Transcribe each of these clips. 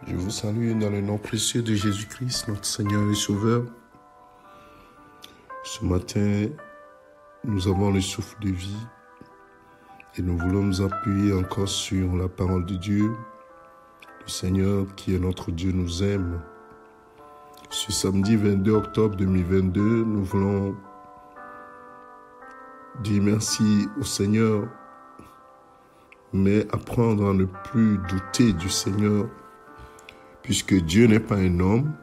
Je vous salue dans le nom précieux de Jésus-Christ, notre Seigneur et Sauveur. Ce matin, nous avons le souffle de vie et nous voulons nous appuyer encore sur la parole de Dieu. Le Seigneur, qui est notre Dieu, nous aime. Ce samedi 22 octobre 2022, nous voulons dire merci au Seigneur, mais apprendre à ne plus douter du Seigneur, puisque Dieu n'est pas un homme,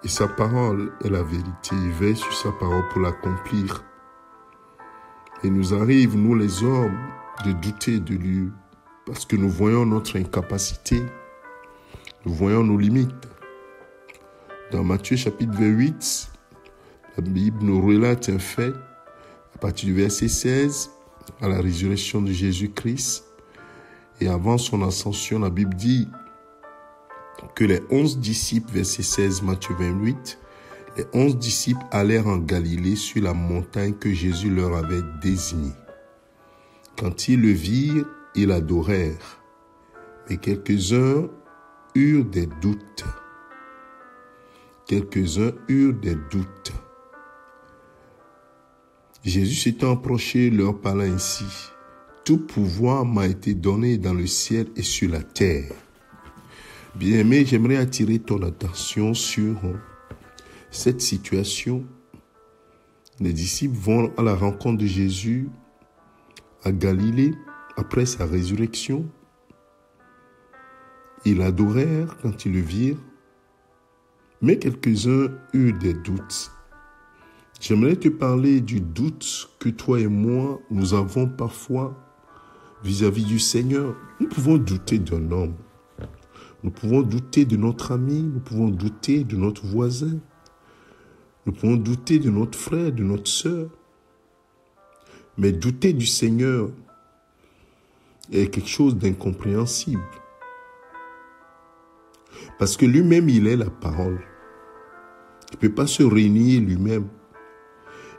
et sa parole est la vérité. Il veille sur sa parole pour l'accomplir. Et nous arrive, nous les hommes, de douter de lui, parce que nous voyons notre incapacité, nous voyons nos limites. Dans Matthieu chapitre 28, la Bible nous relate un fait, à partir du verset 16, à la résurrection de Jésus-Christ. Et avant son ascension, la Bible dit que les 11 disciples, verset 16, Matthieu 28, les 11 disciples allèrent en Galilée sur la montagne que Jésus leur avait désignée. Quand ils le virent, ils l'adorèrent, mais quelques-uns eurent des doutes. Quelques-uns eurent des doutes. Jésus s'étant approché leur parla ainsi: « Tout pouvoir m'a été donné dans le ciel et sur la terre. » Bien-aimé, j'aimerais attirer ton attention sur cette situation. Les disciples vont à la rencontre de Jésus à Galilée après sa résurrection. Ils l'adorèrent quand ils le virent, mais quelques-uns eurent des doutes. J'aimerais te parler du doute que toi et moi, nous avons parfois vis-à-vis du Seigneur. Nous pouvons douter d'un homme. Nous pouvons douter de notre ami, nous pouvons douter de notre voisin, nous pouvons douter de notre frère, de notre sœur. Mais douter du Seigneur est quelque chose d'incompréhensible. Parce que lui-même, il est la parole. Il ne peut pas se renier lui-même.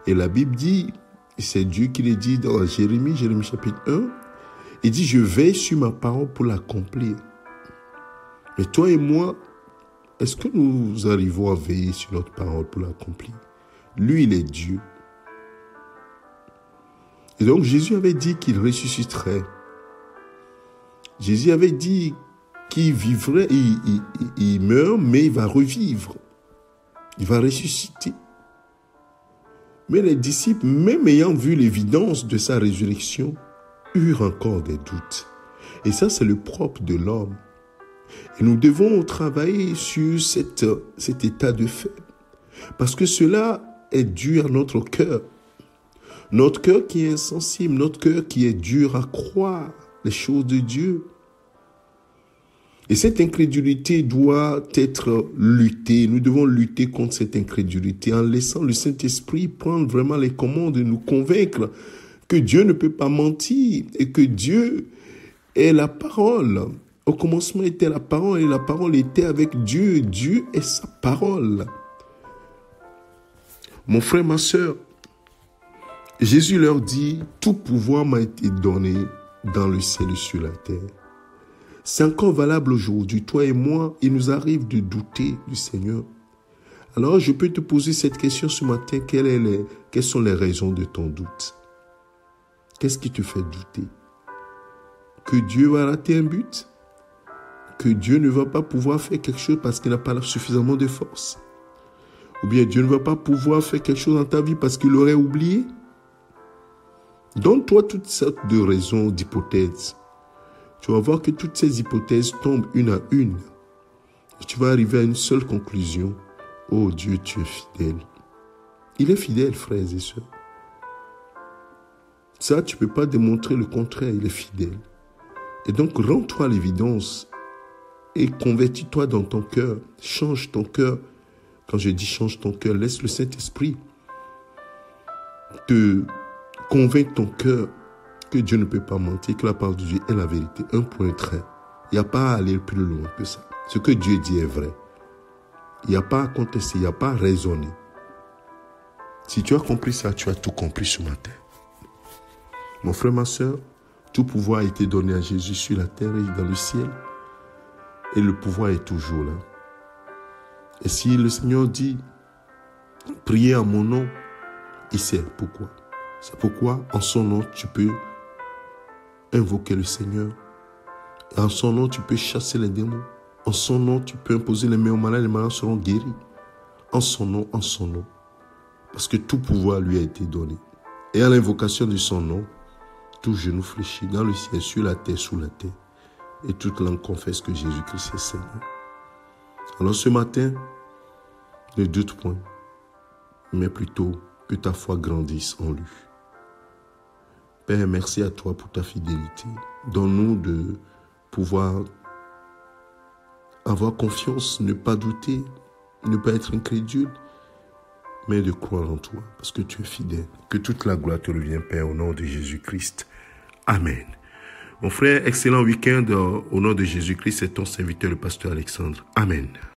Et la Bible dit, et c'est Dieu qui le dit dans Jérémie chapitre 1, il dit « Je veille sur ma parole pour l'accomplir ». Mais toi et moi, est-ce que nous arrivons à veiller sur notre parole pour l'accomplir? Lui, il est Dieu. Et donc, Jésus avait dit qu'il ressusciterait. Jésus avait dit qu'il vivrait, il meurt, mais il va revivre. Il va ressusciter. Mais les disciples, même ayant vu l'évidence de sa résurrection, eurent encore des doutes. Et ça, c'est le propre de l'homme. Et nous devons travailler sur cet état de fait. Parce que cela est dû à notre cœur. Notre cœur qui est insensible, notre cœur qui est dur à croire les choses de Dieu. Et cette incrédulité doit être luttée. Nous devons lutter contre cette incrédulité en laissant le Saint-Esprit prendre vraiment les commandes et nous convaincre que Dieu ne peut pas mentir et que Dieu est la parole. Au commencement était la parole et la parole était avec Dieu. Dieu est sa parole. Mon frère, ma sœur, Jésus leur dit, tout pouvoir m'a été donné dans le ciel et sur la terre. C'est encore valable aujourd'hui. Toi et moi, il nous arrive de douter du Seigneur. Alors, je peux te poser cette question ce matin. Quelles sont les raisons de ton doute? Qu'est-ce qui te fait douter? Que Dieu va rater un but? Que Dieu ne va pas pouvoir faire quelque chose parce qu'il n'a pas suffisamment de force? Ou bien Dieu ne va pas pouvoir faire quelque chose dans ta vie parce qu'il aurait oublié? Donne-toi toutes sortes de raisons, d'hypothèses. Tu vas voir que toutes ces hypothèses tombent une à une. Et tu vas arriver à une seule conclusion. Oh Dieu, tu es fidèle. Il est fidèle, frères et sœurs. Ça, tu ne peux pas démontrer le contraire, il est fidèle. Et donc, rends-toi à l'évidence et convertis-toi dans ton cœur. Change ton cœur. Quand je dis change ton cœur, laisse le Saint-Esprit te convaincre ton cœur que Dieu ne peut pas mentir, que la parole de Dieu est la vérité. Un point trait. Il n'y a pas à aller plus loin que ça. Ce que Dieu dit est vrai. Il n'y a pas à contester, il n'y a pas à raisonner. Si tu as compris ça, tu as tout compris ce matin. Mon frère, ma soeur, tout pouvoir a été donné à Jésus sur la terre et dans le ciel. et le pouvoir est toujours là. Et si le Seigneur dit, priez en mon nom, il sait pourquoi. C'est pourquoi en son nom, tu peux invoquer le Seigneur. Et en son nom, tu peux chasser les démons. En son nom, tu peux imposer les mains aux malades, les malades seront guéris. En son nom, en son nom. Parce que tout pouvoir lui a été donné. Et à l'invocation de son nom, tout genou fléchit dans le ciel, sur la terre, sous la terre. Et toute langue confesse que Jésus-Christ est Seigneur. Alors ce matin, ne doute point, mais plutôt que ta foi grandisse en lui. Père, merci à toi pour ta fidélité. Donne-nous de pouvoir avoir confiance, ne pas douter, ne pas être incrédule, mais de croire en toi, parce que tu es fidèle. Que toute la gloire te revienne, Père, au nom de Jésus-Christ. Amen. Mon frère, excellent week-end au nom de Jésus-Christ, c'est ton serviteur, le pasteur Alexandre. Amen.